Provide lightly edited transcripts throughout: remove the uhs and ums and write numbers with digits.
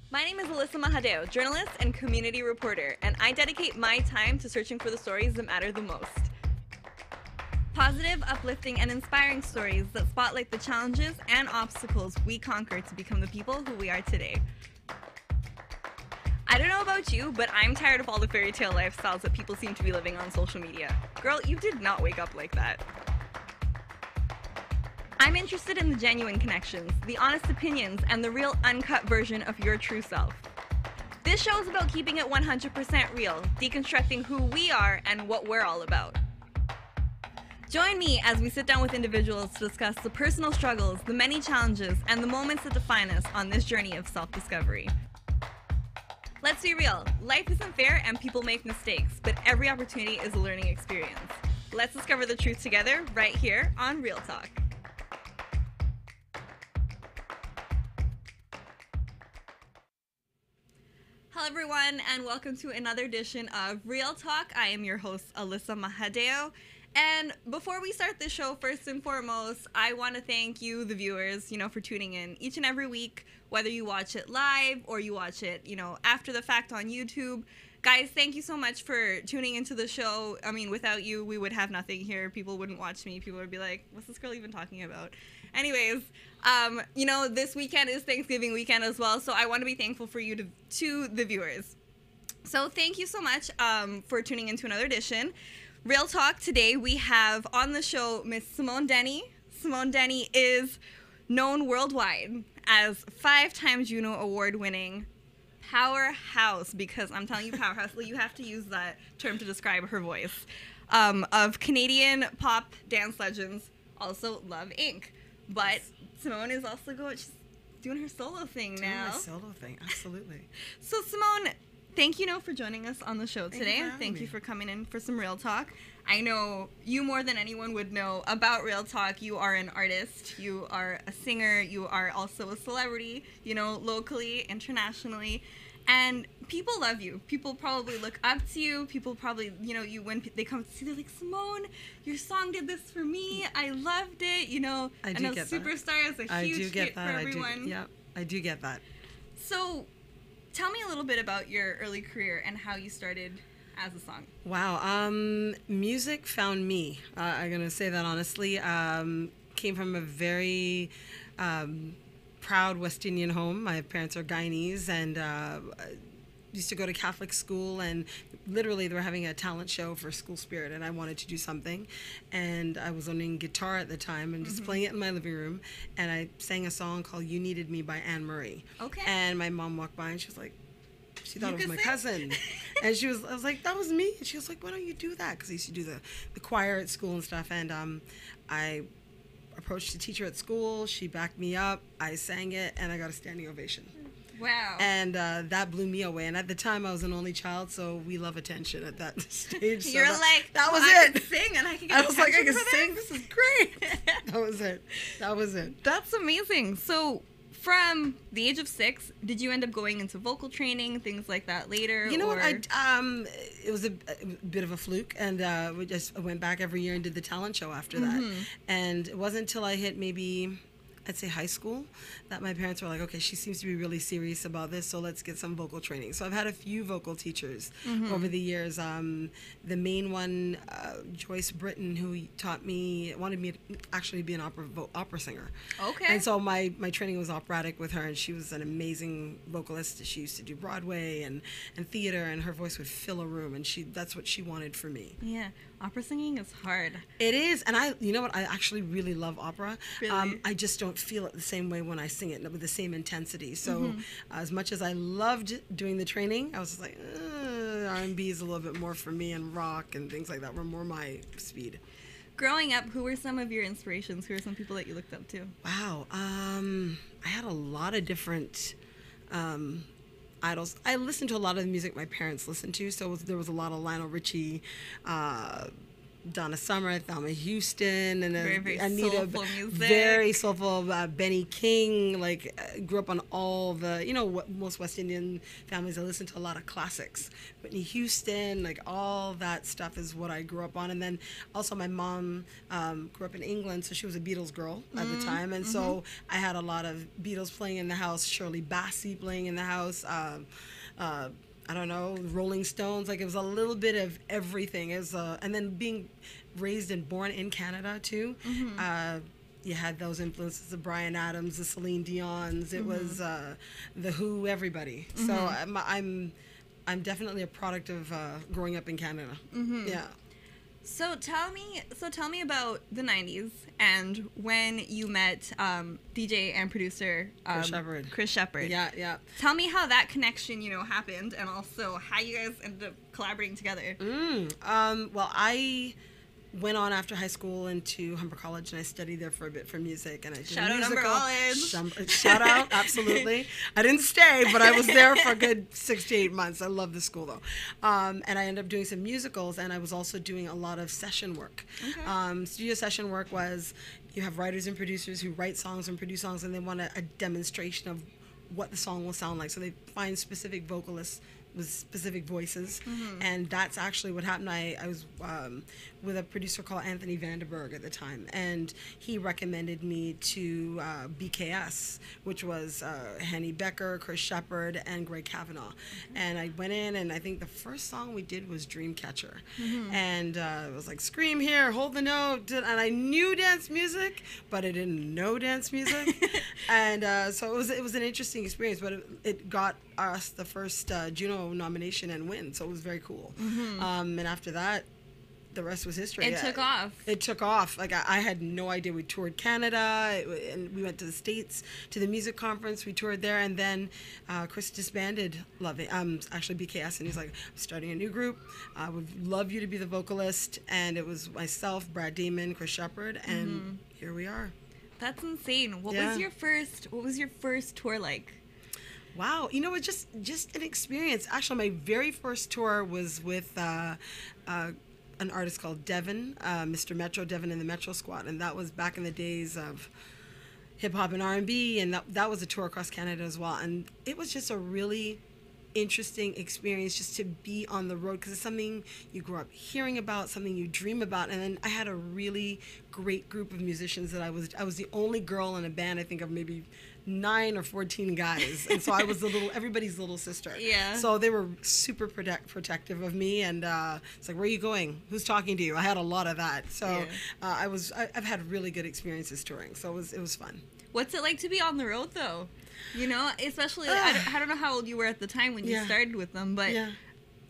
My name is Alyssa Mahadeo, journalist and community reporter, and I dedicate my time to searching for the stories that matter the most. Positive, uplifting, and inspiring stories that spotlight the challenges and obstacles we conquer to become the people who we are today. I don't know about you, but I'm tired of all the fairy tale lifestyles that people seem to be living on social media. Girl, you did not wake up like that. I'm interested in the genuine connections, the honest opinions, and the real uncut version of your true self. This show is about keeping it 100% real, deconstructing who we are and what we're all about. Join me as we sit down with individuals to discuss the personal struggles, the many challenges, and the moments that define us on this journey of self-discovery. Let's be real, life isn't fair and people make mistakes, but every opportunity is a learning experience. Let's discover the truth together right here on Real Talk. Hello everyone and welcome to another edition of Real Talk. I am your host Alyssa Mahadeo. And before we start the show, first and foremost, I want to thank you, the viewers, for tuning in each and every week, whether you watch it live or you watch it, after the fact on YouTube. Guys, thank you so much for tuning into the show. I mean, without you, we would have nothing here. People wouldn't watch me. People would be like, what's this girl even talking about? Anyways, this weekend is Thanksgiving weekend as well, so I want to be thankful for you to the viewers. So thank you so much for tuning into another edition. Real Talk, today we have on the show Miss Simone Denny. Simone Denny is known worldwide as 5-time Juno Award Winning powerhouse, because I'm telling you, powerhouse, you have to use that term to describe her voice, of Canadian pop dance legends, also Love Inc. But Simone is also she's doing her solo thing now. Doing my solo thing, absolutely. So Simone, thank you for joining us on the show today. Thank you for coming in for some Real Talk. I know you more than anyone would know about Real Talk. You are an artist, you are a singer, you are also a celebrity, locally, internationally. And people love you. People probably look up to you. People probably, you when they come to see, they're like, Simone, your song did this for me. I loved it. I know Superstar is a huge hit for everyone. I do get that. So tell me a little bit about your early career and how you started as a song. Wow. Music found me. I'm going to say that honestly. Came from a very proud West Indian home. My parents are Guyanese, and used to go to Catholic school, and literally they were having a talent show for school spirit, and I wanted to do something, and I was learning guitar at the time and just playing it in my living room, and I sang a song called You Needed Me by Anne Marie. Okay. And my mom walked by and she was like, she thought it was my cousin. And I was like, that was me. And she was like, why don't you do that? Because I used to do the choir at school and stuff. And I approached the teacher at school. She backed me up. I sang it, and I got a standing ovation. Wow. And that blew me away. And at the time, I was an only child, so we love attention at that stage. So You're like, that was I it. can sing, and I can get I was like, I attention can for sing. This is great. That was it. That's amazing. So from the age of 6, did you end up going into vocal training, things like that later? You know what? It was a bit of a fluke, and I went back every year and did the talent show after that. And it wasn't until I hit maybe, I'd say, high school that my parents were like, okay, she seems to be really serious about this, so let's get some vocal training. So I've had a few vocal teachers over the years. The main one, Joyce Britton, who wanted me to actually be an opera singer. Okay. And so my training was operatic with her, and she was an amazing vocalist. She used to do Broadway and theater, and her voice would fill a room, and that's what she wanted for me. Yeah, opera singing is hard. It is, and you know what? I actually really love opera. Really? I just don't feel it the same way when I sing it with the same intensity. So as much as I loved doing the training, I was just like, R&B is a little bit more for me, and rock and things like that were more my speed. Growing up, who were some of your inspirations? Who are some people that you looked up to? Wow. I had a lot of different idols. I listened to a lot of the music my parents listened to, so there was a lot of Lionel Richie, Donna Summer, Thelma Houston, and very Anita, soulful music. very soulful. Benny King, grew up on all the, most West Indian families. I listen to a lot of classics. Whitney Houston, all that stuff is what I grew up on. And then also my mom grew up in England, so she was a Beatles girl at the time, and so I had a lot of Beatles playing in the house, Shirley Bassey playing in the house. I don't know, Rolling Stones. It was a little bit of everything. It was, and then being raised and born in Canada too. You had those influences of Bryan Adams, the Celine Dion's. It was the Who, everybody. So I'm definitely a product of growing up in Canada. Yeah. So tell me about the 90s and when you met DJ and producer Chris Shepherd. Yeah. Tell me how that connection, happened, and also how you guys ended up collaborating together. Well, I went on after high school into Humber College, and I studied there for a bit for music. And I did Shout out Humber College. Shout out, absolutely. I didn't stay, but I was there for a good 6 to 8 months. I love the school though. And I ended up doing some musicals, and I was also doing a lot of session work. Okay. Studio session work was, you have writers and producers who write songs and produce songs, and they want a demonstration of what the song will sound like. So they find specific vocalists with specific voices, and that's actually what happened. I was with a producer called Anthony Vanderberg at the time, and he recommended me to BKS, which was Henny Becker, Chris Shepherd, and Greg Kavanaugh. And I went in, and I think the first song we did was Dreamcatcher, and it was like, scream here, hold the note, and I knew dance music, but I didn't know dance music, and so it was an interesting experience, but it got us the first Juno nomination and win, so it was very cool. And after that, the rest was history. It took off. It took off. I had no idea. We toured Canada, and we went to the States to the music conference. We toured there, and then Chris disbanded actually BKS, and he's like, I'm starting a new group. I would love you to be the vocalist. And it was myself, Brad Damon, Chris Shepherd, and here we are. That's insane. What was your first tour like? Wow, it's just an experience. Actually, my very first tour was with an artist called Devin, Mr. Metro, Devin and the Metro Squad, and that was back in the days of hip hop and R&B, and that was a tour across Canada as well. And it was just a really interesting experience just to be on the road, because it's something you grew up hearing about, something you dream about. And then I had a really great group of musicians that I was the only girl in a band, I think, of maybe 9 or 14 guys, and so I was everybody's little sister. Yeah. So they were super protective of me, and it's like, where are you going? Who's talking to you? I had a lot of that. So I've had really good experiences touring. So it was fun. What's it like to be on the road though? Especially I don't know how old you were at the time when you started with them, but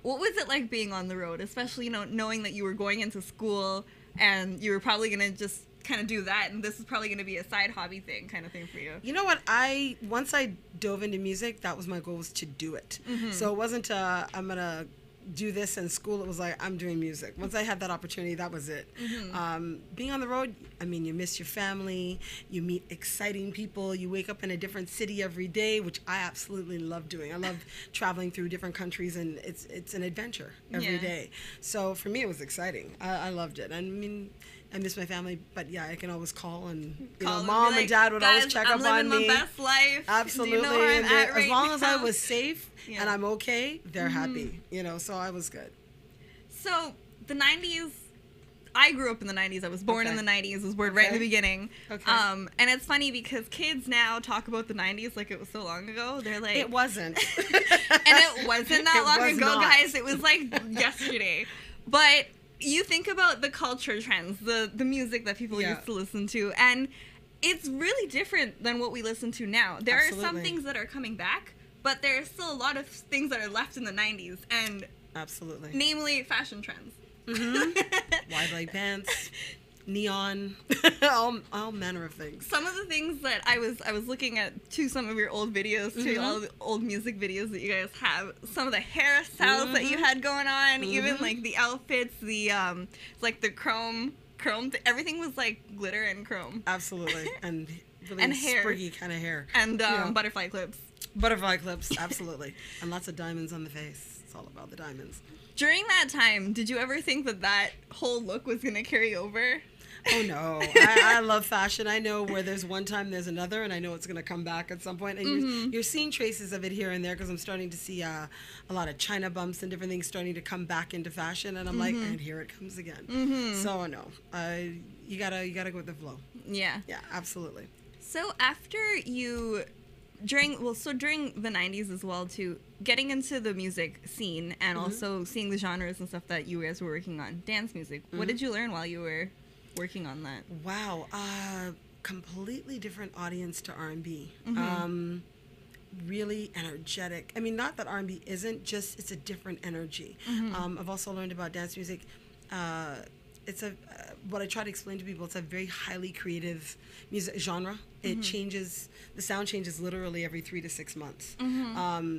what was it like being on the road? Especially knowing that you were going into school and you were probably gonna just kind of do that, and this is probably going to be a side hobby kind of thing for you. You know what? Once I dove into music, that was my goal, was to do it. So it wasn't I'm gonna do this in school. It was like, I'm doing music. Once I had that opportunity, that was it. Being on the road, you miss your family, you meet exciting people, you wake up in a different city every day, which I absolutely love doing. I love traveling through different countries, and it's an adventure every day. So for me, it was exciting. I loved it. I miss my family, but I can always call, and mom and dad would always check up on me. I'm living my best life. Absolutely. Do you know where I'm at right as long now? as I was safe and I'm okay, they're happy. So I was good. So the 90s, I grew up in the 90s. I was born in the 90s. I was born right in the beginning. Okay. And it's funny because kids now talk about the 90s like it was so long ago. They're like, it wasn't. And it wasn't that long ago, guys. It was like yesterday. But you think about the culture trends, the music that people used to listen to, and it's really different than what we listen to now. There are some things that are coming back, but there are still a lot of things that are left in the 90s, and namely fashion trends. Wide leg pants, neon, all manner of things. Some of the things that I was looking at to some of your old videos, to all the old music videos that you guys have, some of the hairstyles that you had going on, even like the outfits, the like the chrome, everything was like glitter and chrome. Absolutely. And really spriggy kind of hair. And butterfly clips. Butterfly clips, absolutely. And lots of diamonds on the face. It's all about the diamonds. During that time, did you ever think that that whole look was going to carry over? Oh, no. I love fashion. I know where there's one time, there's another, and I know it's going to come back at some point. And you're seeing traces of it here and there because I'm starting to see a lot of China bumps and different things starting to come back into fashion. And I'm like, and here it comes again. So, no. You gotta go with the flow. Yeah. Yeah, absolutely. So after you... during the 90s as well too, getting into the music scene and also seeing the genres and stuff that you guys were working on, dance music, what did you learn while you were working on that? Wow, completely different audience to R&B. Really energetic. I mean, not that R&B isn't, just it's a different energy. I've also learned about dance music. It's what I try to explain to people, it's a very highly creative music genre. It changes, the sound changes literally every 3 to 6 months.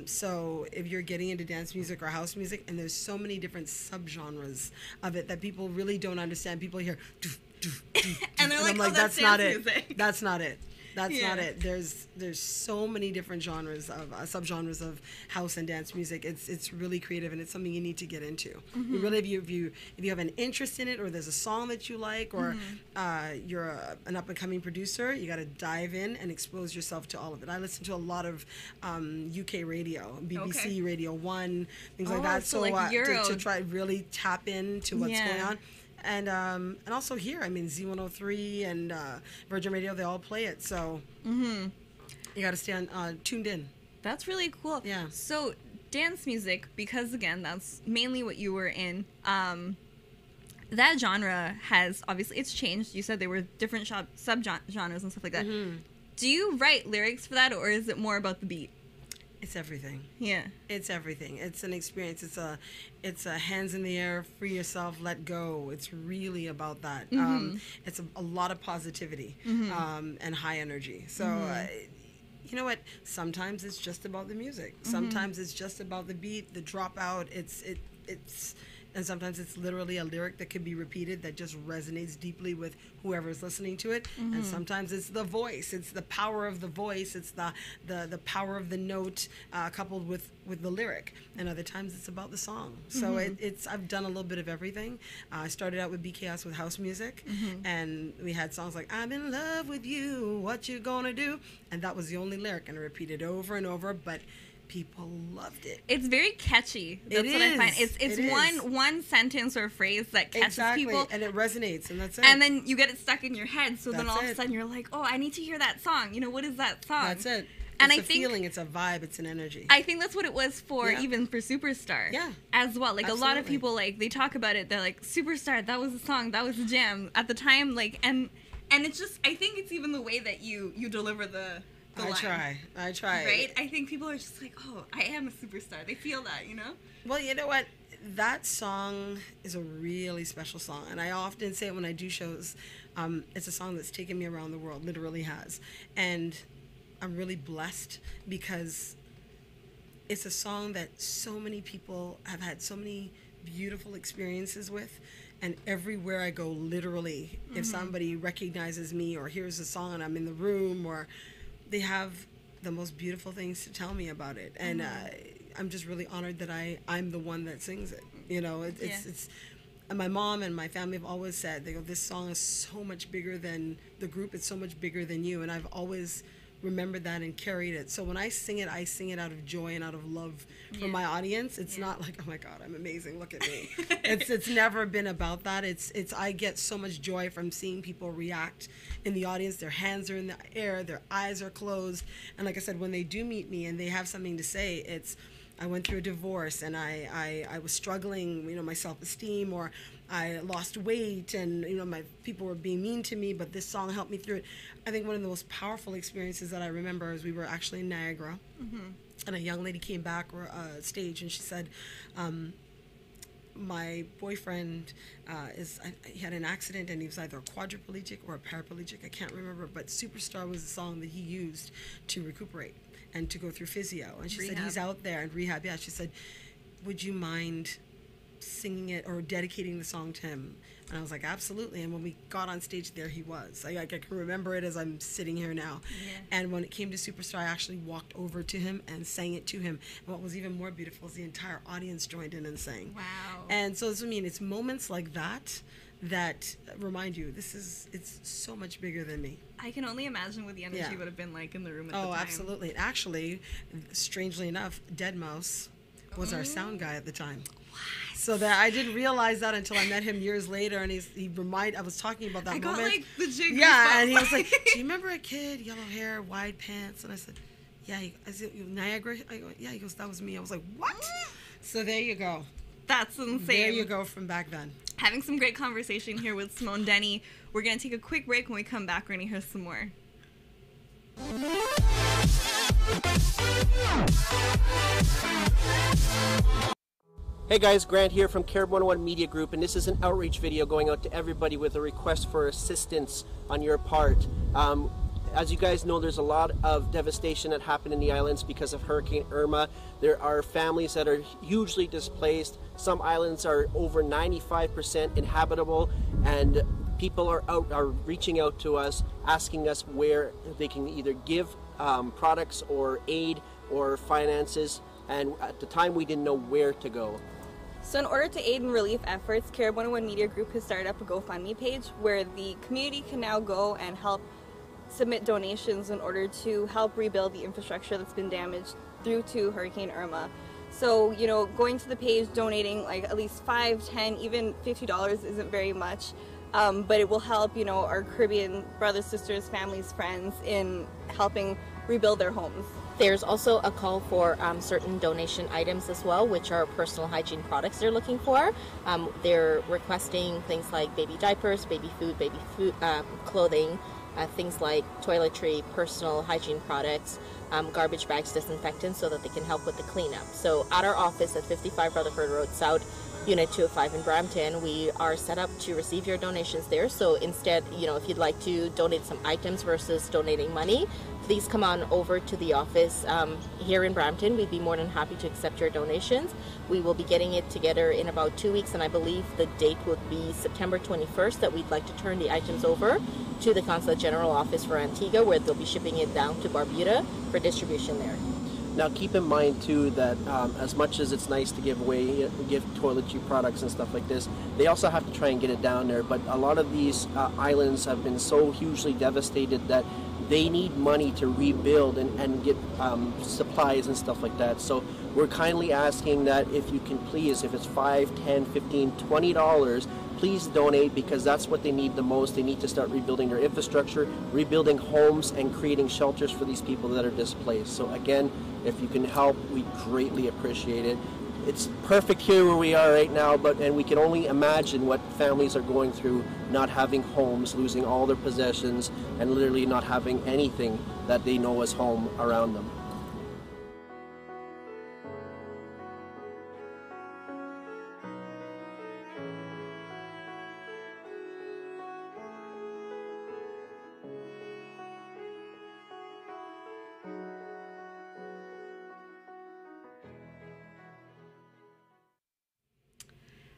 So if you're getting into dance music or house music, and there's so many different subgenres of it that people really don't understand. People hear, doof, doof, doof, doof, and they're like, I'm oh, like, that's not dance it. music. That's not it. That's not it. There's so many different genres of subgenres of house and dance music. It's really creative, and it's something you need to get into. You really, if you have an interest in it, or there's a song that you like, or you're an up and coming producer, you got to dive in and expose yourself to all of it. I listen to a lot of UK radio, BBC Radio 1, things like that. So like Euro. To try really tap into what's going on. And also here, I mean, Z103 and Virgin Radio, they all play it. So you got to stay tuned in. That's really cool. Yeah. So dance music, because again, that's mainly what you were in. That genre has, obviously, it's changed. You said there were different subgenres and stuff like that. Do you write lyrics for that, or is it more about the beat? It's everything. Yeah. It's everything. It's an experience. It's a hands in the air, free yourself, let go. It's really about that. It's a lot of positivity and high energy. So, you know what? Sometimes it's just about the music. Sometimes it's just about the beat, the dropout. And sometimes it's literally a lyric that could be repeated that just resonates deeply with whoever's listening to it. And sometimes it's the voice. It's the power of the voice. It's the power of the note coupled with the lyric. And other times it's about the song. So I've done a little bit of everything. I started out with BKS with house music, and we had songs like "I'm in love with you, what you gonna do," and that was the only lyric, and I repeated over and over, but people loved it. It's very catchy. That's what I find. It's one sentence or phrase that catches people. And it resonates, and that's it. And then you get it stuck in your head, so then That's all of it. a sudden you're like, oh, I need to hear that song. You know, what is that song? That's it. And It's I a think feeling, it's a vibe, it's an energy. I think that's what it was for, Yeah. even for Superstar. Yeah. As well. Like, a lot of Absolutely. people, like, they talk about it. They're like, Superstar, that was a song, that was a jam. At the time, like, and it's just, I think it's even the way that you deliver the line. I try. Right? I think people are just like, oh, I am a superstar. They feel that, you know? Well, you know what? That song is a really special song. And I often say it when I do shows. It's a song that's taken me around the world, literally has. And I'm really blessed because it's a song that so many people have had so many beautiful experiences with. And everywhere I go, literally, if somebody recognizes me or hears a song and I'm in the room, or they have the most beautiful things to tell me about it. And I'm just really honored that I'm the one that sings it. You know, it's and my mom and my family have always said, they go, this song is so much bigger than the group. It's so much bigger than you. And I've always remembered that and carried it. So when I sing it out of joy and out of love for my audience. It's not like, oh my God, I'm amazing, look at me. It's never been about that. It's I get so much joy from seeing people react in the audience. Their hands are in the air, their eyes are closed. And like I said, when they do meet me and they have something to say, I went through a divorce and I was struggling, my self-esteem, or I lost weight and, my people were being mean to me, but this song helped me through it. I think one of the most powerful experiences that I remember is we were actually in Niagara, and a young lady came back stage and she said, my boyfriend he had an accident and he was either a quadriplegic or a paraplegic, I can't remember, but Superstar was the song that he used to recuperate and to go through physio. And she said, he's out there in rehab. Yeah, she said, would you mind singing it or dedicating the song to him? And I was like, absolutely. And when we got on stage, there he was. I can remember it as I'm sitting here now. Yeah. And when it came to Superstar, I actually walked over to him and sang it to him. And what was even more beautiful is the entire audience joined in and sang. Wow. And so I mean, it's moments like that that remind you, it's so much bigger than me. I can only imagine what the energy would have been like in the room at the time. Oh, absolutely. Actually, strangely enough, Deadmau5 was our sound guy at the time. What? So that I didn't realize that until I met him years later, and I was talking about that moment. I got like the jig. Yeah, and he was like, "Do you remember a kid, yellow hair, wide pants?" And I said, "Yeah." I said, "Niagara?" I go, "Yeah." He goes, "That was me." I was like, "What?" So there you go. That's insane. There you go from back then. Having some great conversation here with Simone Denny. We're gonna take a quick break. When we come back, we're gonna hear some more. Hey guys, Grant here from Care 101 Media Group, and this is an outreach video going out to everybody with a request for assistance on your part. As you guys know, there's a lot of devastation that happened in the islands because of Hurricane Irma. There are families that are hugely displaced. Some islands are over 95% inhabitable, and people are reaching out to us, asking us where they can either give products or aid or finances, and at the time we didn't know where to go. So in order to aid in relief efforts, Care 101 Media Group has started up a GoFundMe page where the community can now go and help submit donations in order to help rebuild the infrastructure that's been damaged due to Hurricane Irma. So, you know, going to the page, donating like at least $5, $10, even $50 isn't very much, but it will help, you know, our Caribbean brothers, sisters, families, friends in helping rebuild their homes. There's also a call for certain donation items as well, which are personal hygiene products they're looking for. They're requesting things like baby diapers, baby food, clothing, things like toiletry, personal hygiene products, garbage bags, disinfectants, so that they can help with the cleanup. So at our office at 55 Rutherford Road South, Unit 205 in Brampton, we are set up to receive your donations there. So instead, you know, if you'd like to donate some items versus donating money, please come on over to the office here in Brampton. We'd be more than happy to accept your donations. We will be getting it together in about 2 weeks, and I believe the date would be September 21st that we'd like to turn the items over to the Consulate General Office for Antigua, where they'll be shipping it down to Barbuda for distribution there. Now keep in mind too that as much as it's nice to give toiletry products and stuff like this, they also have to try and get it down there. But a lot of these islands have been so hugely devastated that they need money to rebuild and get supplies and stuff like that. So we're kindly asking that if you can please, if it's $5, $10, $15, $20, please donate, because that's what they need the most. They need to start rebuilding their infrastructure, rebuilding homes, and creating shelters for these people that are displaced. So again, if you can help, we greatly appreciate it. It's perfect here where we are right now, and we can only imagine what families are going through, not having homes, losing all their possessions, and literally not having anything that they know as home around them.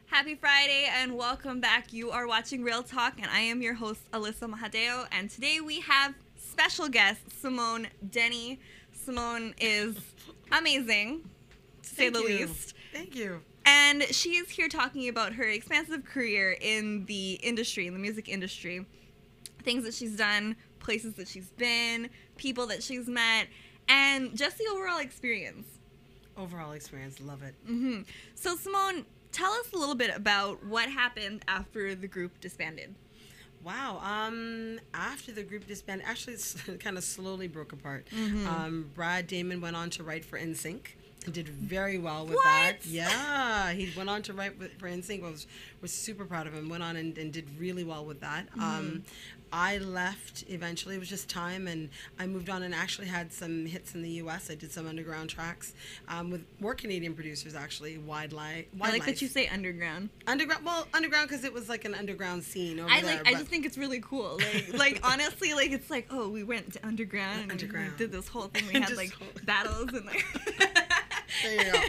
Happy Friday and welcome back. You are watching Real Talk and I am your host Alyssa Mahadeo, and today we have special guest Simone Denny. Simone is amazing, to say the least. Thank you. And she is here talking about her expansive career in the industry, in the music industry. Things that she's done, places that she's been, people that she's met, and just the overall experience. Overall experience, love it. Mm-hmm. So Simone, tell us a little bit about what happened after the group disbanded. Wow. After the group disbanded, actually it kind of slowly broke apart. Mm-hmm. Brad Damon went on to write for NSYNC and did very well with what? that. Yeah, he went on to write for NSYNC. Was super proud of him. Went on and did really well with that. Mm-hmm. I left eventually. It was just time, and I moved on and actually had some hits in the U.S. I did some underground tracks with more Canadian producers, actually. I like that you say underground. Underground because it was like an underground scene over there. I just think it's really cool. Like honestly, like it's like, oh, we went to underground and we did this whole thing. We had like battles and like. There you go.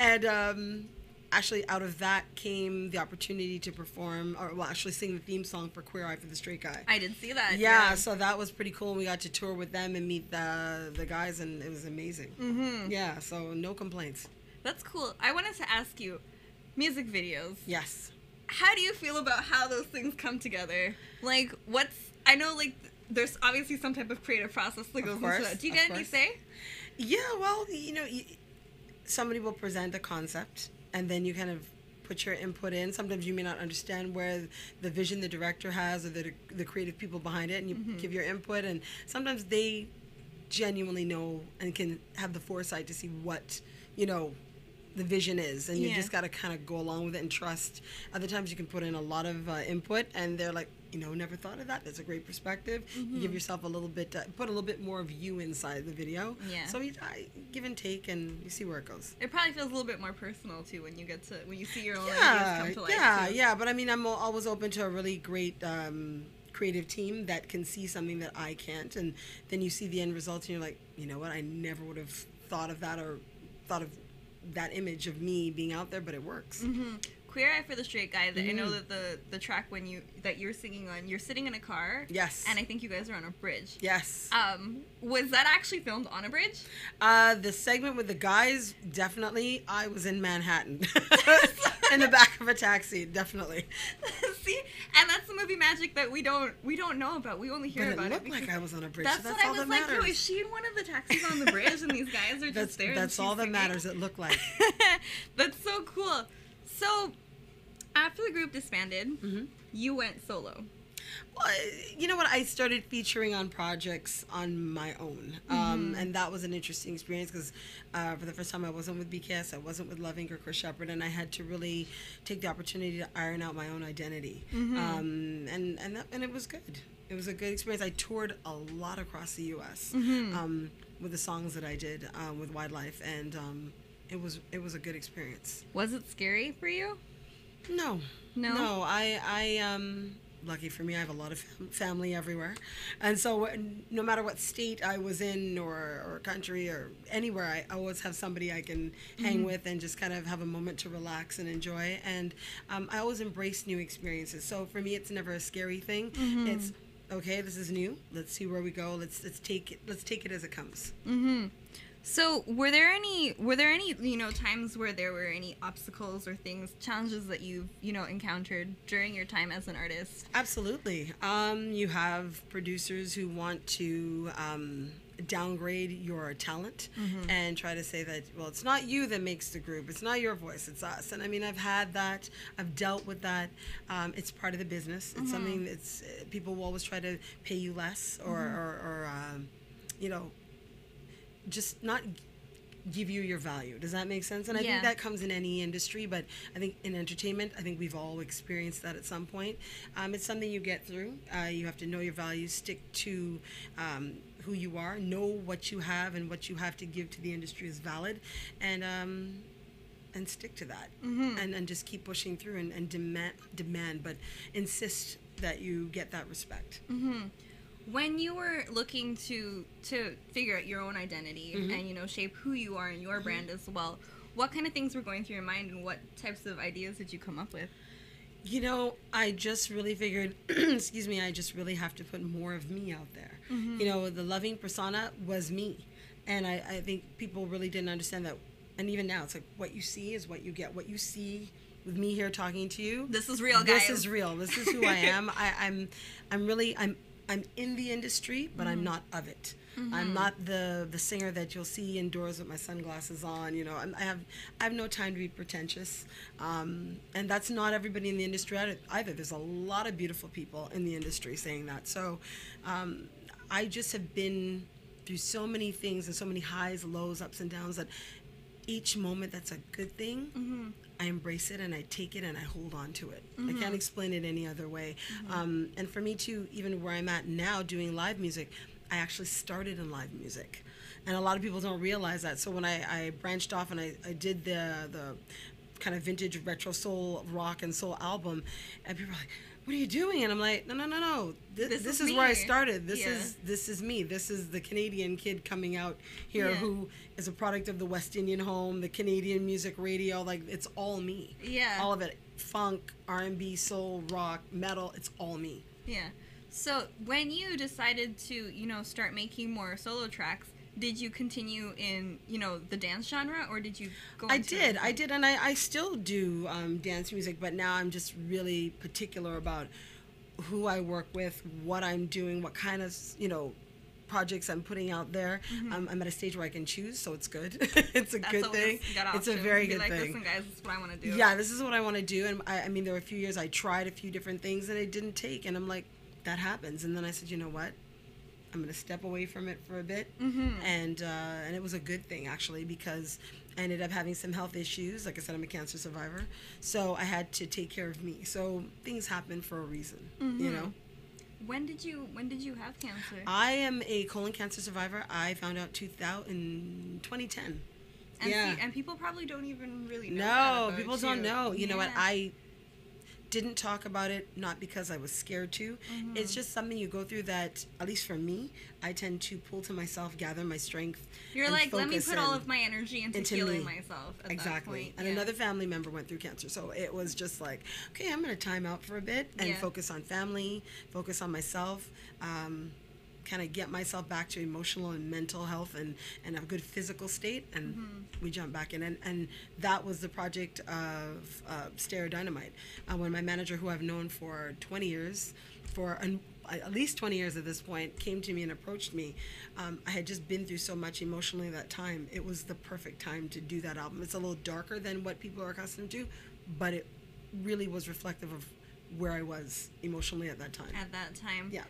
And actually out of that came the opportunity to perform, or well, actually sing the theme song for Queer Eye for the Straight Guy. I did see that. Yeah, so that was pretty cool. We got to tour with them and meet the guys, and it was amazing. Mm-hmm. Yeah, so no complaints. That's cool. I wanted to ask you, music videos. Yes. How do you feel about how those things come together? Like, I know, like, there's obviously some type of creative process that goes into that. Do you get any say? Yeah, well, you know, somebody will present a concept, and then you kind of put your input in. Sometimes you may not understand where the vision the director has or the creative people behind it, and you give your input, and sometimes they genuinely know and can have the foresight to see what, you know, the vision is, and you just got to kind of go along with it and trust. Other times you can put in a lot of input, and they're like, you know, never thought of that. That's a great perspective. You give yourself a little bit, put a little bit more of you inside the video. Yeah. So I give and take, and you see where it goes. It probably feels a little bit more personal too when you see your own ideas come to life. Yeah, yeah. But I mean, I'm always open to a really great creative team that can see something that I can't, and then you see the end results, and you're like, you know what? I never would have thought of that or thought of that image of me being out there, but it works. Queer Eye for the Straight Guy. I know that the track that you're singing on, you're sitting in a car. Yes. And I think you guys are on a bridge. Yes. Was that actually filmed on a bridge? The segment with the guys, definitely. I was in Manhattan, in the back of a taxi, definitely. See, and that's the movie magic that we don't know about. We only hear about it. It looked like I was on a bridge. That's so what I all was that like. matters. Yo, is she in one of the taxis on the bridge, and these guys are just there? That's all that matters. It looked like. That's so cool. So, after the group disbanded, you went solo. Well, you know what? I started featuring on projects on my own, and that was an interesting experience because for the first time I wasn't with BKS, I wasn't with Love Inc. or Chris Shepherd, and I had to really take the opportunity to iron out my own identity, and it was good. It was a good experience. I toured a lot across the U.S. With the songs that I did with Wildlife, and it was a good experience. Was it scary for you? No. I lucky for me, I have a lot of family everywhere, and so no matter what state I was in or country or anywhere, I always have somebody I can hang with and just kind of have a moment to relax and enjoy. And I always embrace new experiences. So for me, it's never a scary thing. It's okay. This is new. Let's see where we go. Let's take it as it comes. So were there any times where there were any obstacles or challenges that you've encountered during your time as an artist? Absolutely. You have producers who want to downgrade your talent and try to say that, well, it's not you that makes the group, it's not your voice, it's us. And I mean, I've had that, I've dealt with that. It's part of the business. It's something that's people will always try to pay you less or just not give you your value. Does that make sense? And I think that comes in any industry, but I think in entertainment, I think we've all experienced that at some point. It's something you get through. You have to know your values, stick to who you are, know what you have and what you have to give to the industry is valid, and stick to that, and just keep pushing through and demand, but insist that you get that respect. When you were looking to figure out your own identity and shape who you are and your brand as well, what kind of things were going through your mind, and what types of ideas did you come up with? I just really figured, I just really have to put more of me out there. The loving persona was me, and I think people really didn't understand that. And even now, it's like what you see is what you get. What you see with me here talking to you, this is real, guys. This is real. This is who I am. I'm in the industry, but I'm not of it. I'm not the singer that you'll see indoors with my sunglasses on. I have no time to be pretentious, and that's not everybody in the industry either. There's a lot of beautiful people in the industry saying that. So I just have been through so many things and so many highs, lows, ups and downs that each moment that's a good thing, I embrace it and I take it and I hold on to it. I can't explain it any other way. And for me too, even where I'm at now doing live music, I actually started in live music. And a lot of people don't realize that. So when I branched off and I did the kind of vintage retro soul, rock and soul album, and people were like, what are you doing? And I'm like, no. This is where I started. This is me. This is the Canadian kid coming out here who is a product of the West Indian home, the Canadian music radio. Like, it's all me. Yeah. All of it. Funk, R&B, soul, rock, metal. It's all me. Yeah. So when you decided to, start making more solo tracks, did you continue in, the dance genre, or did you go I did, and I still do dance music, but now I'm just really particular about who I work with, what I'm doing, what kind of, projects I'm putting out there. I'm at a stage where I can choose, so it's good. It's a good thing. It's a very good thing. Listen, guys, this is what I want to do. Yeah, this is what I want to do, and I mean, there were a few years I tried a few different things, and it didn't take, and I'm like, that happens, and then I said, you know what? I'm going to step away from it for a bit. And it was a good thing, actually, because I ended up having some health issues. Like I said, I'm a cancer survivor. So I had to take care of me. So things happen for a reason, When did you have cancer? I am a colon cancer survivor. I found out in 2010. And people probably don't even really know. No, people don't know. You know what? I didn't talk about it, not because I was scared to. It's just something you go through that, at least for me, I tend to pull to myself, gather my strength. You're like, let me put all of my energy into healing myself at that point. And another family member went through cancer, so it was just like, okay, I'm going to time out for a bit and focus on family, focus on myself, kind of get myself back to emotional and mental health and a good physical state, and we jump back in, and that was the project of Stereo Dynamite, when my manager, who I've known for 20 years, at least 20 years at this point, came to me and approached me. I had just been through so much emotionally that time. It was the perfect time to do that album. It's a little darker than what people are accustomed to, but it really was reflective of where I was emotionally at that time. Yeah.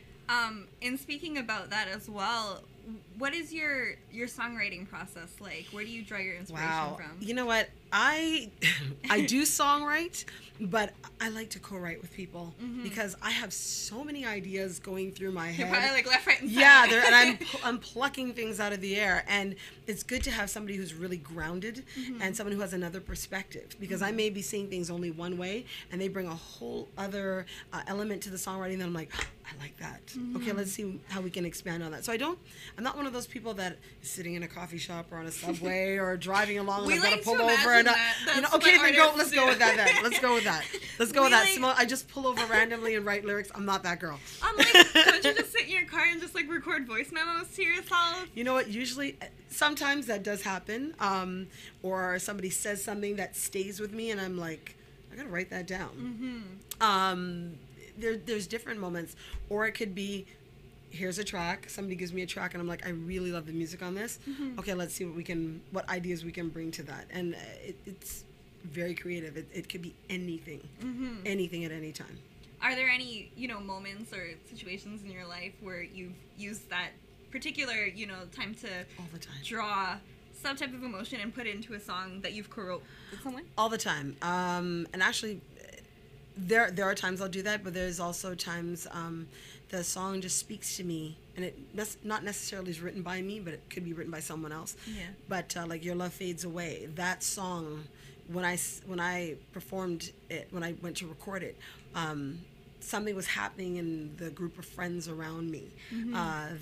And speaking about that as well, what is your songwriting process like? Where do you draw your inspiration from? You know what? I do songwrite, but I like to co-write with people because I have so many ideas going through my head. You're probably like left, right, and center. Yeah, and I'm plucking things out of the air, and it's good to have somebody who's really grounded and someone who has another perspective, because I may be seeing things only one way, and they bring a whole other element to the songwriting that I'm like, I like that. Okay, let's see how we can expand on that. So I'm not one of those people that is sitting in a coffee shop or on a subway or driving along and I've got to pull over and okay, then let's go with that then. Let's go with that. Simone, I just pull over randomly and write lyrics. I'm not that girl. I'm like, don't you just sit in your car and just like record voice memos to yourself? You know what? Usually, sometimes that does happen, or somebody says something that stays with me and I'm like, I gotta write that down. There's different moments, or it could be, here's a track, somebody gives me a track and I'm like, I really love the music on this. Okay, let's see what ideas we can bring to that. And it's very creative. It could be anything at any time. Are there any moments or situations in your life where you've used that particular time to all the time draw some type of emotion and put it into a song that you've co-wrote with someone? All the time. And actually, there are times I'll do that, but there's also times the song just speaks to me, and it not necessarily is written by me, but it could be written by someone else. But like Your Love Fades Away, that song, when I performed it, when I went to record it, something was happening in the group of friends around me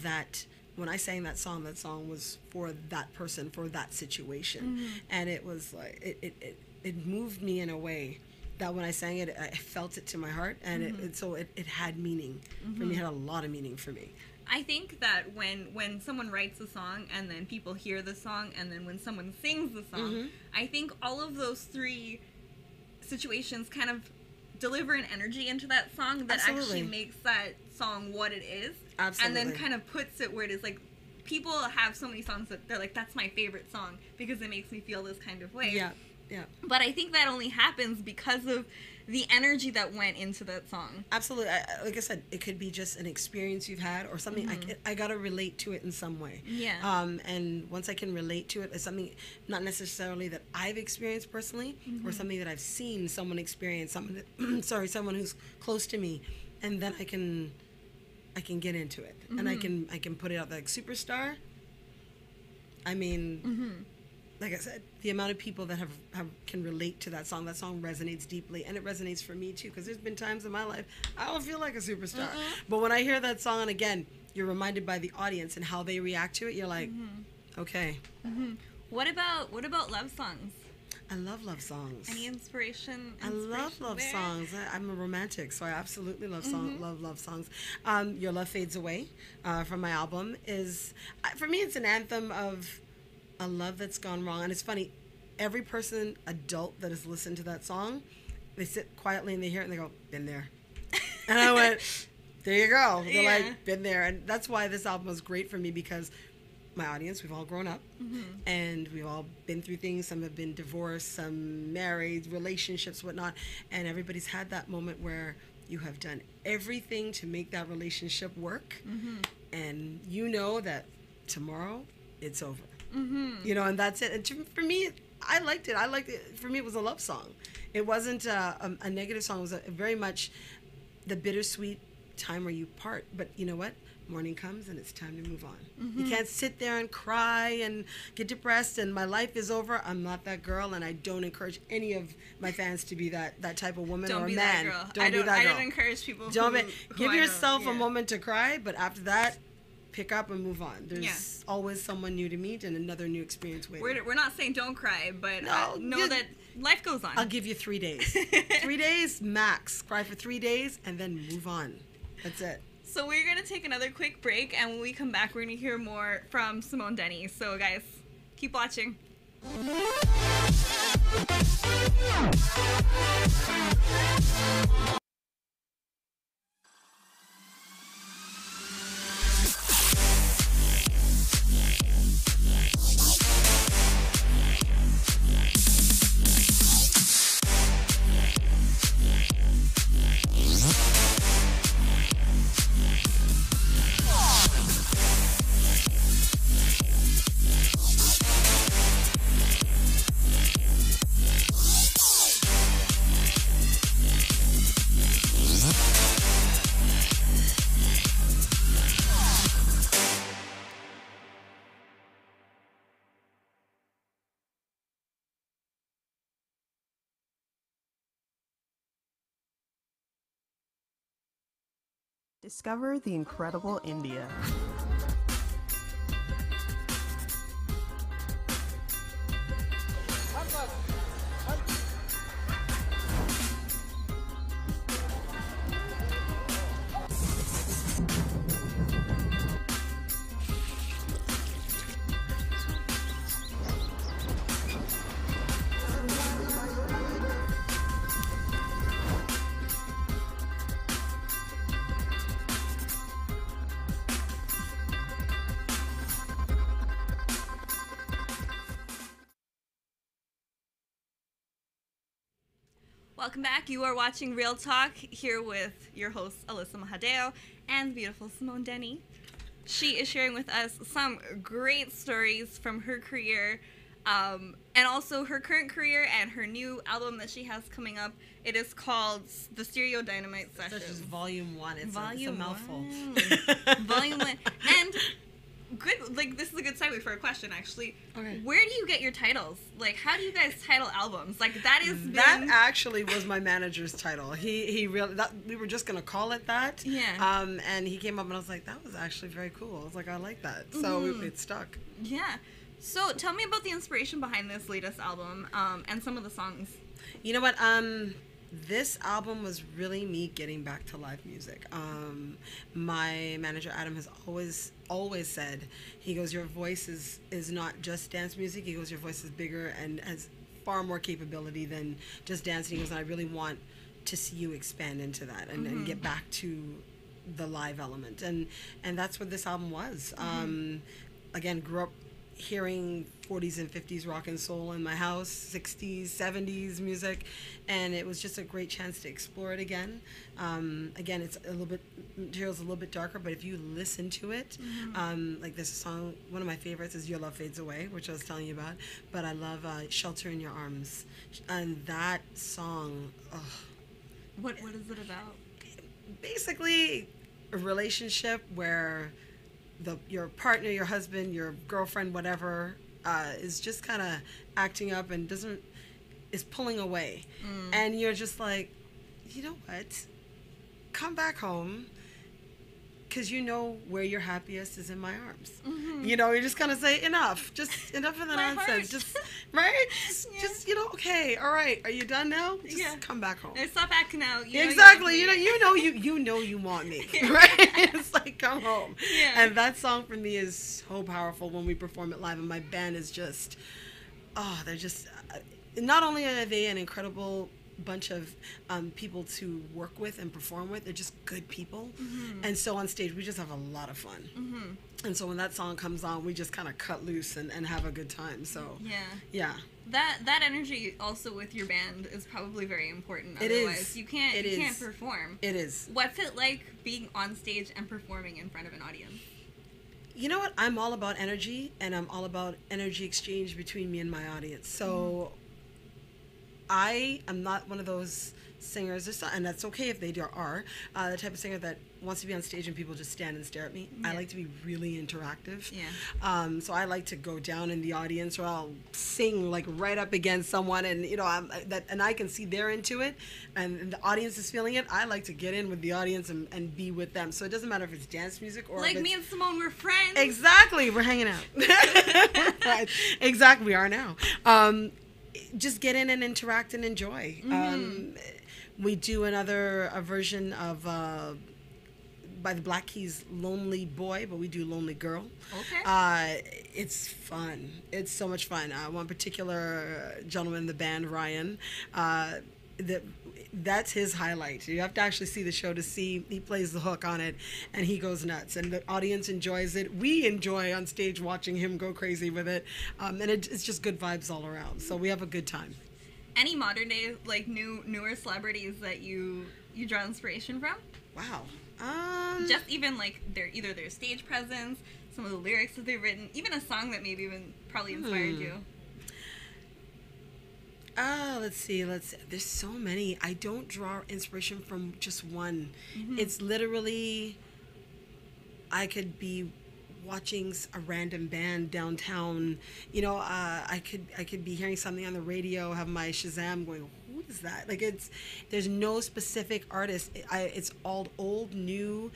that when I sang that song was for that person, for that situation, and it was like it moved me in a way that when I sang it, I felt it to my heart, and it had meaning for me. It had a lot of meaning for me. I think that when someone writes a song and then people hear the song and then when someone sings the song, I think all of those three situations kind of deliver an energy into that song that actually makes that song what it is. Absolutely. And then kind of puts it where it is. Like, people have so many songs that they're like, that's my favorite song because it makes me feel this kind of way. Yeah. But I think that only happens because of the energy that went into that song. Absolutely. Like I said, it could be just an experience you've had or something. I got to relate to it in some way. Yeah. And once I can relate to it as something not necessarily that I've experienced personally or something that I've seen someone experience, someone who's close to me, and then I can get into it and I can put it out like Superstar. I mean, like I said, the amount of people that have can relate to that song resonates deeply, and it resonates for me too, because there's been times in my life I don't feel like a superstar, but when I hear that song, and again, you're reminded by the audience and how they react to it, you're like, okay. What about love songs? I love love songs. Any inspiration? I love love there? songs. I'm a romantic, so I absolutely love love songs. Your Love Fades Away from my album is, for me, it's an anthem of a love that's gone wrong. And it's funny, every person, adult, that has listened to that song, they sit quietly and they hear it and they go, been there. And I went, there you go. They're like, been there. And that's why this album was great for me, because my audience, we've all grown up, and we've all been through things. Some have been divorced, some married, relationships, whatnot, and everybody's had that moment where you have done everything to make that relationship work, and you know that tomorrow it's over. You know, and that's it. And for me, I liked it. For me, it was a love song. It wasn't a negative song. It was very much the bittersweet time where you part. But you know what? Morning comes and it's time to move on. You can't sit there and cry and get depressed and my life is over. I'm not that girl, and I don't encourage any of my fans to be that type of woman or man. That girl. Don't be that girl. I don't encourage people give yourself a moment to cry, but after that, pick up and move on. There's always someone new to meet and another new experience waiting. We're not saying don't cry, but know that life goes on. I'll give you 3 days. 3 days max. Cry for 3 days and then move on. That's it. So we're going to take another quick break, and when we come back, we're going to hear more from Simone Denny. So guys, keep watching. Discover the incredible India. Welcome back. You are watching Real Talk here with your host, Alyssa Mahadeo, and the beautiful Simone Denny. She is sharing with us some great stories from her career, and also her current career and her new album that she has coming up. It is called The Stereo Dynamite Sessions. This is Volume 1. It's a mouthful. Volume 1. And good, like, this is a good segue for a question, actually. Okay. Where do you get your titles? Like, how do you guys title albums? Like, that actually was my manager's title. He really, we were just gonna call it that. Yeah. And he came up and I was like, that was actually very cool. I was like, I like that. So it stuck. Yeah. So tell me about the inspiration behind this latest album, and some of the songs. You know what? This album was really me getting back to live music. My manager Adam has always said, he goes, your voice is not just dance music. He goes, your voice is bigger and has far more capability than just dancing. He goes, and I really want to see you expand into that and get back to the live element. And that's what this album was. Again, grew up hearing 40s and 50s rock and soul in my house, 60s, 70s music, and it was just a great chance to explore it again. Again, it's material's a little bit darker, but if you listen to it, like there's a song, one of my favorites is Your Love Fades Away, which I was telling you about, but I love Shelter in Your Arms, and that song, What is it about? Basically a relationship where your partner, your husband, your girlfriend, whatever, is just kind of acting up and is pulling away. And you're just like, you know what? Come back home, because you know where your happiest is in my arms. You know, you're just gonna say enough, just enough of the nonsense. Just right, just you know, okay, all right. Are you done now? Just come back home. Stop acting out. Exactly. You know you want me, right? It's like, come home. Yeah. And that song for me is so powerful when we perform it live, and my band is just, they're just. Not only are they an incredible bunch of people to work with and perform with, they're just good people. And so on stage we just have a lot of fun. And so when that song comes on, we just kind of cut loose and have a good time. So yeah, that energy also with your band is probably very important. It Otherwise is. you can't It is. perform. It is. What's it like being on stage and performing in front of an audience? You know what, I'm all about energy, and I'm all about energy exchange between me and my audience. So I am not one of those singers, and that's okay if they are, the type of singer that wants to be on stage and people just stand and stare at me. I like to be really interactive. So I like to go down in the audience, or I'll sing like right up against someone, and you know, and I can see they're into it, and the audience is feeling it. I like to get in with the audience and be with them. So it doesn't matter if it's dance music or like me and Simone, we're friends. Exactly, we're hanging out. Right. Exactly, we are now. Just get in and interact and enjoy. We do a version of by the Black Keys, Lonely Boy, but we do Lonely Girl. Okay. It's fun. It's so much fun. One particular gentleman in the band, Ryan, that's his highlight. You have to actually see the show to see. He plays the hook on it, and he goes nuts, and the audience enjoys it. We enjoy on stage watching him go crazy with it, and it's just good vibes all around. So we have a good time. Any modern day, like newer celebrities that you draw inspiration from? Wow. Just even like either their stage presence, some of the lyrics that they've written, even a song that maybe even probably inspired you. Let's see. There's so many. I don't draw inspiration from just one. It's literally, I could be watching a random band downtown. You know, I could be hearing something on the radio, have my Shazam going, who is that? Like, there's no specific artist. It's all old, new,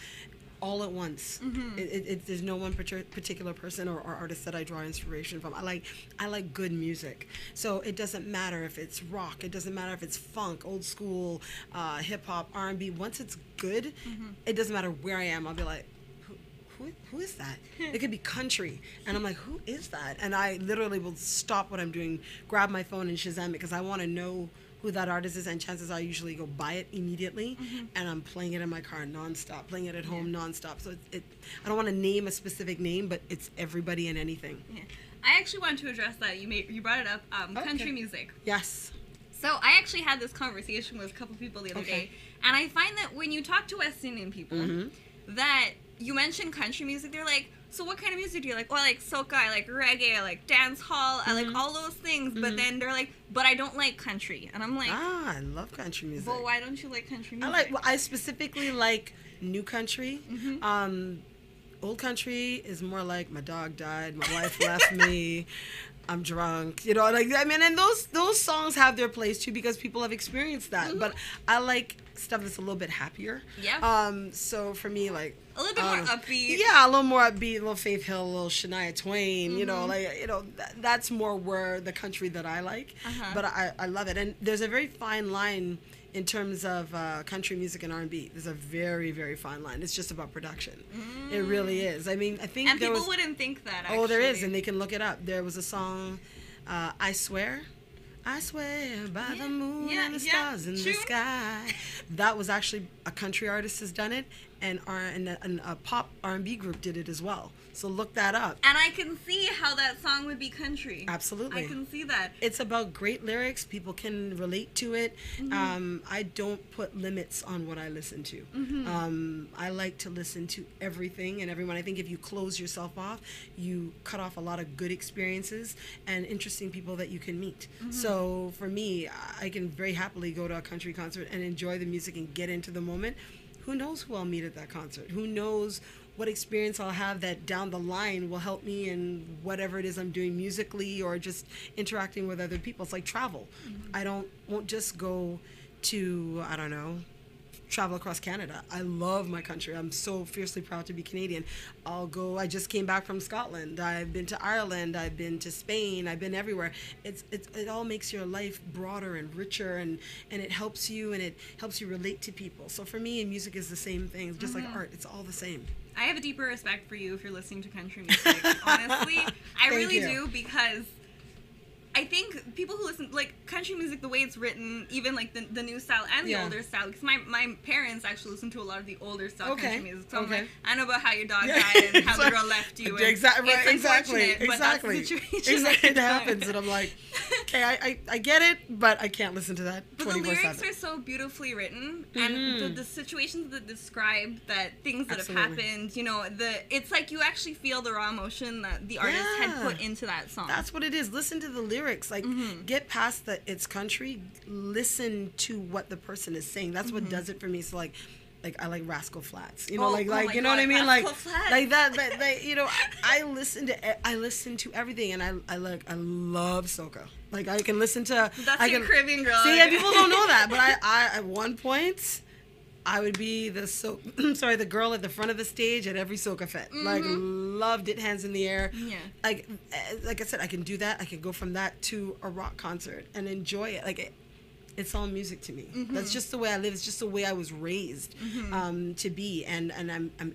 all at once. There's no one particular person or artist that I draw inspiration from. I like good music, so it doesn't matter if it's rock, it doesn't matter if it's funk, old school, hip hop, R&B. Once it's good, it doesn't matter where I am. I'll be like, who is that? It could be country, and I'm like, who is that? And I literally will stop what I'm doing, grab my phone and Shazam it, because I want to know who that artist is, and chances are I usually go buy it immediately, and I'm playing it in my car nonstop, playing it at home nonstop. So I don't want to name a specific name, but it's everybody and anything. Yeah. I actually wanted to address that. You brought it up, country music. Yes. So I actually had this conversation with a couple people the other day, and I find that when you talk to West Indian people, that you mention country music, they're like, so what kind of music do you like? Well, I like soca, I like reggae, I like dance hall, I like all those things. But then they're like, but I don't like country. And I'm like, I love country music. Well, why don't you like country music? I specifically like new country. Old country is more like, my dog died, my wife left me, I'm drunk, you know, like, I mean, and those songs have their place too, because people have experienced that. But I like stuff that's a little bit happier. Yeah. So for me, like, a little bit more upbeat. Yeah, a little more upbeat, a little Faith Hill, a little Shania Twain, you know, like, you know, that's more where the country that I like. But I love it. And there's a very fine line in terms of country music and R&B. There's a very, very fine line. It's just about production. It really is. I mean, I think and people wouldn't think that, actually. Oh, there is, and they can look it up. There was a song, I Swear by the moon and the stars in the sky. That was actually a country artist has done it, and a pop R&B group did it as well. So look that up. And I can see how that song would be country. Absolutely. I can see that. It's about great lyrics. People can relate to it. I don't put limits on what I listen to. I like to listen to everything and everyone. I think if you close yourself off, you cut off a lot of good experiences and interesting people that you can meet. So for me, I can very happily go to a country concert and enjoy the music and get into the moment. Who knows who I'll meet at that concert? Who knows what experience I'll have that down the line will help me in whatever it is I'm doing musically or just interacting with other people. It's like travel. I won't just go to, I don't know, travel across Canada. I love my country. I'm so fiercely proud to be Canadian. I just came back from Scotland. I've been to Ireland. I've been to Spain. I've been everywhere. It all makes your life broader and richer, and it helps you, and it helps you relate to people. So for me, music is the same thing. Just like art, it's all the same. I have a deeper respect for you if you're listening to country music. Honestly, I really do, because I think people who listen, like, country music, the way it's written, even like the new style and the older style, because my parents actually listen to a lot of the older style country music. So I'm like, I know about how your dog died and how the girl left you. And exactly. But that's the situation. It happens, and I'm like, okay, I get it, but I can't listen to that 24/7. But the lyrics are so beautifully written, and the situations that describe things that have happened, it's like you actually feel the raw emotion that the artist had put into that song. That's what it is. Listen to the lyrics. Like, get past it's country. Listen to what the person is saying. That's what does it for me. So like I like Rascal Flats. You know, you know what I mean? Like that. I listen to everything, and I love soca. Like, I can listen to. That's your Caribbean girl. See, people don't know that, but I at one point, I would be the girl at the front of the stage at every soca fit. Like, loved it, hands in the air. Yeah. Like I said, I can do that. I can go from that to a rock concert and enjoy it. Like, it's all music to me. That's just the way I live. It's just the way I was raised to be. And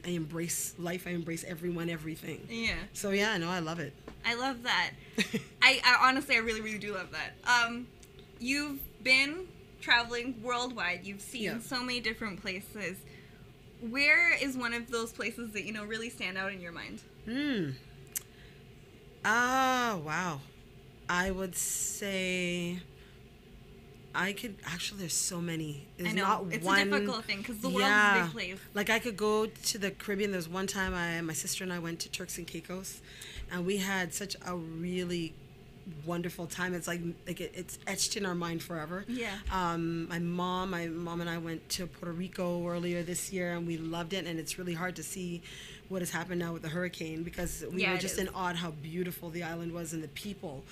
I embrace life. I embrace everyone, everything. Yeah. So yeah, no, I love it. I love that. I honestly, I really, really do love that. You've been traveling worldwide. You've seen so many different places. Where is one of those places that really stand out in your mind? Wow. I would say there's so many. There's I know. Not it's one, a difficult thing because the world is a big place. Like, I could go to the Caribbean. There's one time my sister and I went to Turks and Caicos, and we had such a really wonderful time. It's like it's etched in our mind forever. Yeah. My mom and I went to Puerto Rico earlier this year, and we loved it. And it's really hard to see what has happened now with the hurricane, because we were just in awe how beautiful the island was and the people.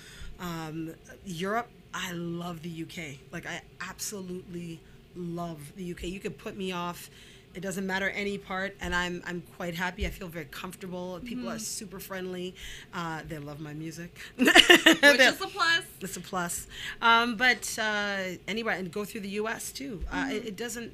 Europe, I love the UK. Like, I absolutely love the UK. You could put me off. It doesn't matter any part, and I'm quite happy. I feel very comfortable. People are super friendly. They love my music. Which is a plus. It's a plus. But anywhere, and go through the U.S. too. It doesn't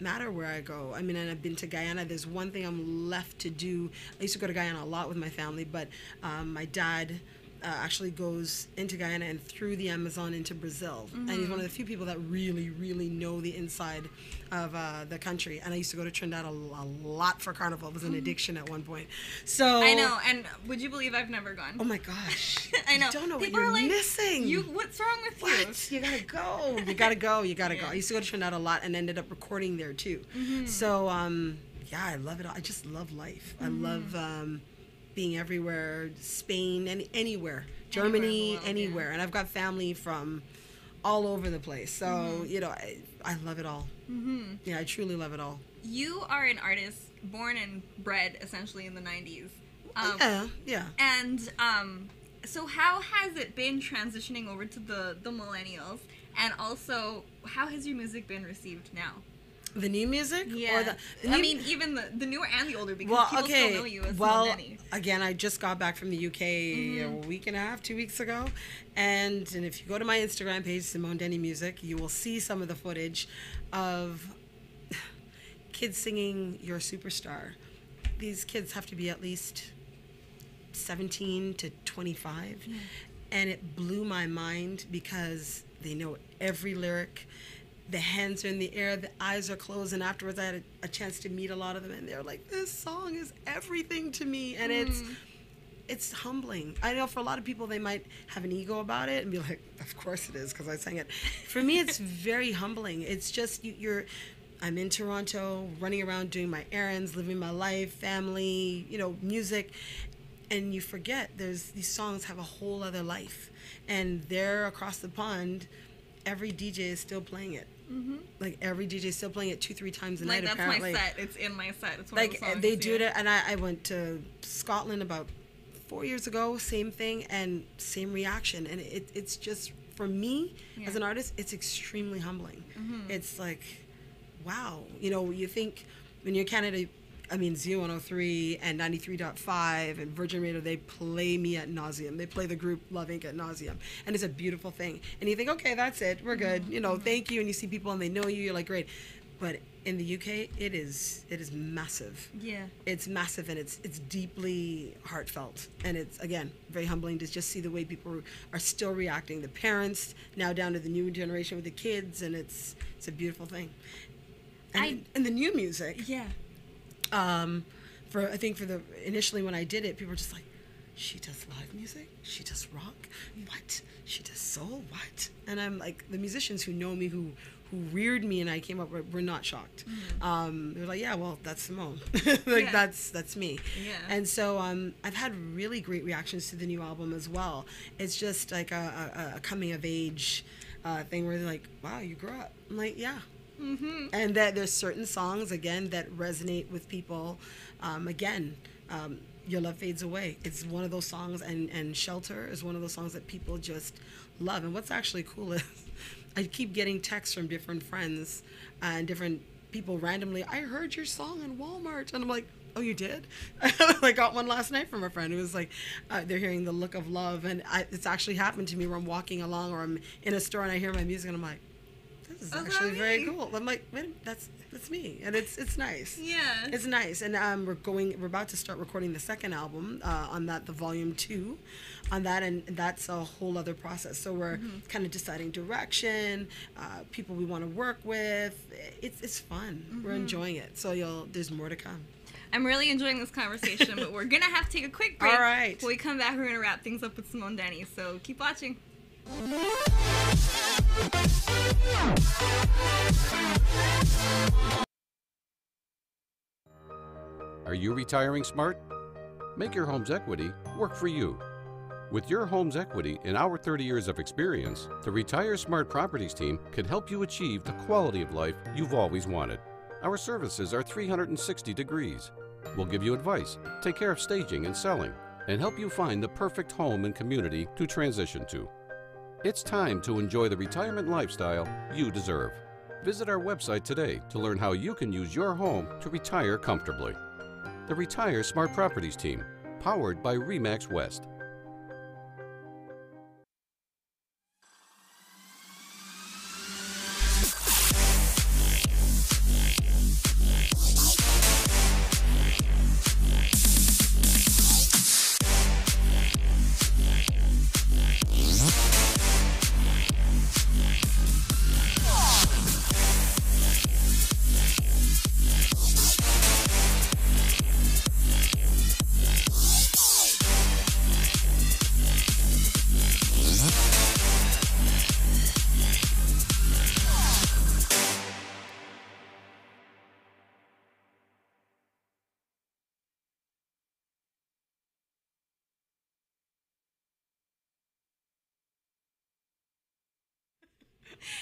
matter where I go. I mean, and I've been to Guyana. There's one thing I'm left to do. I used to go to Guyana a lot with my family, but my dad actually goes into Guyana and through the Amazon into Brazil. And he's one of the few people that really, really know the inside of the country. And I used to go to Trinidad a lot for Carnival. It was an addiction at one point. So I know. And would you believe I've never gone? Oh my gosh. I know. You don't know people what you're are like, missing. What's wrong with you? What? You gotta go. You gotta go. You gotta go. I used to go to Trinidad a lot and ended up recording there too. So yeah, I love it all. I just love life. I love being everywhere. Spain, anywhere. Germany, anywhere. And I've got family from all over the place. So, I love it all. Yeah, I truly love it all. You are an artist born and bred essentially in the 90s. Yeah. And so how has it been transitioning over to the millennials? And also, how has your music been received now? The new music? Yeah. Or the new... I mean, even the newer and the older, because people still know you as Simone Denny. Again, I just got back from the UK a week and a half, 2 weeks ago. And if you go to my Instagram page, Simone Denny Music, you will see some of the footage of kids singing You're a Superstar. These kids have to be at least 17 to 25. Yeah. And it blew my mind because they know every lyric. The hands are in the air, the eyes are closed, and afterwards I had a chance to meet a lot of them, and they're like, this song is everything to me, and it's humbling. I know for a lot of people, they might have an ego about it and be like, of course it is, because I sang it. For me, it's very humbling. It's just, I'm in Toronto, running around doing my errands, living my life, family, music, and you forget these songs have a whole other life, and they're across the pond, every DJ is still playing it. Like every DJ is still playing it 2-3 times a Like, night. that's Apparently, my set. It's in my set. It's one like of the songs. they do it, and I went to Scotland about 4 years ago. Same thing and same reaction, and it's just for me as an artist, it's extremely humbling. It's like, wow, you know, you think when you're in Canada. I mean, Z103 and 93.5 and Virgin Radio, they play me at nauseum. They play the group Love Inc. at nauseum. And it's a beautiful thing. And you think, okay, that's it. We're good. You know, thank you. And you see people and they know you. You're like, great. But in the UK, it is massive. Yeah. It's massive, and it's deeply heartfelt. And it's, again, very humbling to just see the way people are still reacting. The parents, now down to the new generation with the kids. And it's a beautiful thing. And the new music. Yeah. I think initially when I did it, people were just like, she does live music? She does rock? What? She does soul? What? And I'm like, the musicians who know me, who reared me and I came up with, were not shocked. They're like, yeah, well, that's Simone. Like, that's me. Yeah. And so I've had really great reactions to the new album as well. It's just like a coming of age thing where they're like, wow, you grew up. I'm like, yeah. And that there's certain songs, again, that resonate with people. Your Love Fades Away. It's one of those songs, and Shelter is one of those songs that people just love. And what's actually cool is I keep getting texts from different friends and different people randomly. I heard your song in Walmart. And I'm like, oh, you did? I got one last night from a friend who was like, they're hearing The Look of Love. And it's actually happened to me where I'm walking along or I'm in a store and I hear my music and I'm like, this is actually very cool. I'm like, wait, that's me, and it's nice. Yeah, it's nice. And we're about to start recording the second album on that, the volume 2, on that, and that's a whole other process. So we're kind of deciding direction, people we want to work with. It's fun. We're enjoying it. So there's more to come. I'm really enjoying this conversation, but we're gonna have to take a quick break. All right. When we come back, we're gonna wrap things up with Simone Denny. So keep watching. Are you retiring smart? Make your home's equity work for you. With your home's equity and our 30 years of experience, the Retire Smart Properties team can help you achieve the quality of life you've always wanted. Our services are 360 degrees. We'll give you advice, take care of staging and selling, and help you find the perfect home and community to transition to. It's time to enjoy the retirement lifestyle you deserve. Visit our website today to learn how you can use your home to retire comfortably. The Retire Smart Properties team, powered by RE/MAX West.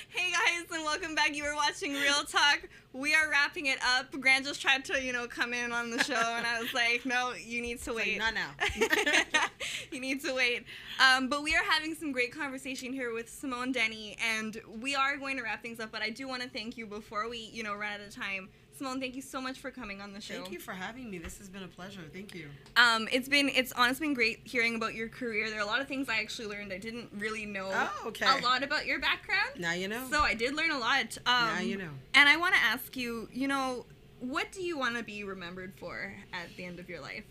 Hey guys, and welcome back. You were watching Real Talk. We are wrapping it up. Grant just tried to, come in on the show, and I was like, no, you need to wait. Like, not now. You need to wait. But we are having some great conversation here with Simone Denny, and we are going to wrap things up, but I do want to thank you before we, run out of time. Simone, thank you so much for coming on the show. Thank you for having me. This has been a pleasure. Thank you. It's honestly been great hearing about your career. There are a lot of things I actually learned. I didn't really know a lot about your background. Now you know. So I did learn a lot. Now you know. And I want to ask you, what do you want to be remembered for at the end of your life?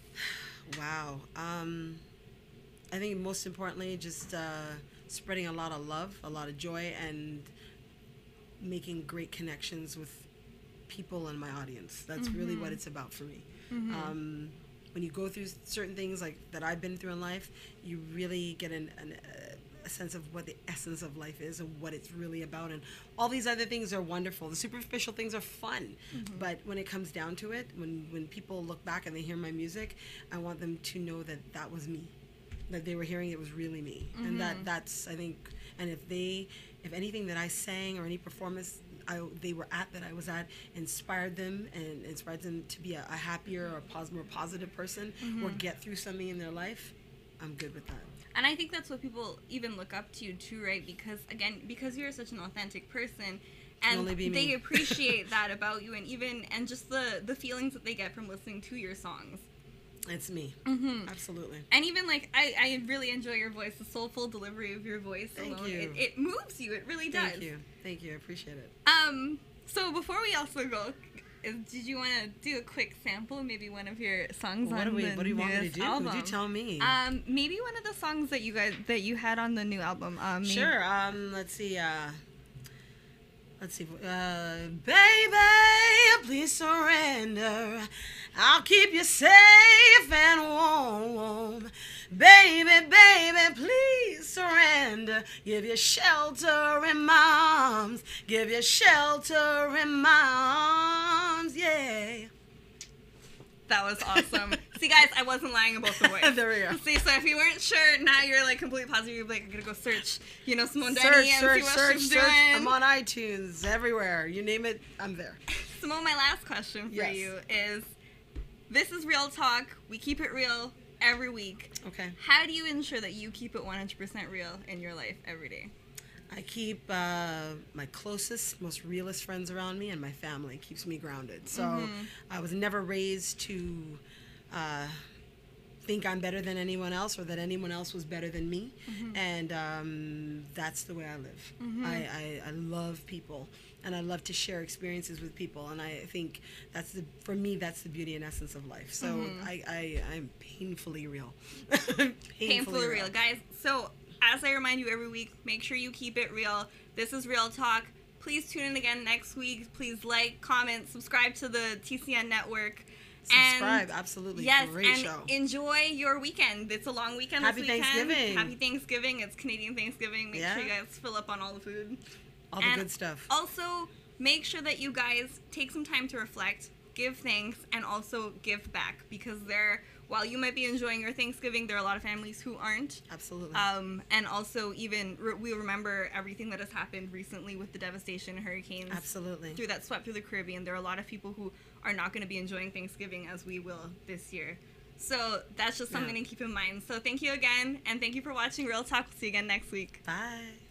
Wow. I think most importantly, just spreading a lot of love, a lot of joy, and making great connections with people in my audience. That's really what it's about for me. When you go through certain things like that I've been through in life, you really get a sense of what the essence of life is and what it's really about. And all these other things are wonderful. The superficial things are fun. But when it comes down to it, when people look back and they hear my music, I want them to know that that was me. That they were hearing it was really me. And that's, I think, And if anything that I sang or any performance they were at that I was at inspired them to be a happier or more positive person or get through something in their life, I'm good with that. And I think that's what people even look up to you too, right? Because you're such an authentic person, and they appreciate that about you, and just the feelings that they get from listening to your songs. It's me. Absolutely. And even like I really enjoy your voice, the soulful delivery of your voice. Thank alone. you. It moves you. It really does. Thank you. I appreciate it. So before we also go, did you want to do a quick sample, maybe one of your songs What on do you want me to do? album? Would you tell me? Maybe one of the songs that you had on the new album. Sure. Let's see. Baby, please surrender. I'll keep you safe and warm. Baby, please surrender. Give you shelter in my arms. Give you shelter in my arms, yeah. That was awesome. See, guys, I wasn't lying about the voice. There we go. See, so if you weren't sure, now you're like completely positive. You're like, I'm gonna go search, Simone Denny and see what she's doing. I'm on iTunes, everywhere. You name it, I'm there. Simone, my last question for you is, this is Real Talk. We keep it real every week. Okay. How do you ensure that you keep it 100% real in your life every day? I keep my closest, most realest friends around me, and my family keeps me grounded. So I was never raised to think I'm better than anyone else or that anyone else was better than me. And that's the way I live. I love people, and I love to share experiences with people. And I think for me, that's the beauty and essence of life. So I'm painfully real. painfully real. Guys, so as I remind you every week, make sure you keep it real. This is Real Talk. Please tune in again next week. Please like, comment, subscribe to the TCN network. Subscribe, absolutely. Yes, great and show. Enjoy your weekend. It's a long weekend Happy this weekend. Thanksgiving. Happy Thanksgiving. It's Canadian Thanksgiving. Make sure you guys fill up on all the food. All the good stuff. Also, make sure that you guys take some time to reflect, give thanks, and also give back, because while you might be enjoying your Thanksgiving, there are a lot of families who aren't. Absolutely. And also, we remember everything that has happened recently with the devastation and hurricanes. Absolutely. That swept through the Caribbean. There are a lot of people who are not going to be enjoying Thanksgiving as we will this year. So that's just something to keep in mind. So thank you again, and thank you for watching Real Talk. We'll see you again next week. Bye.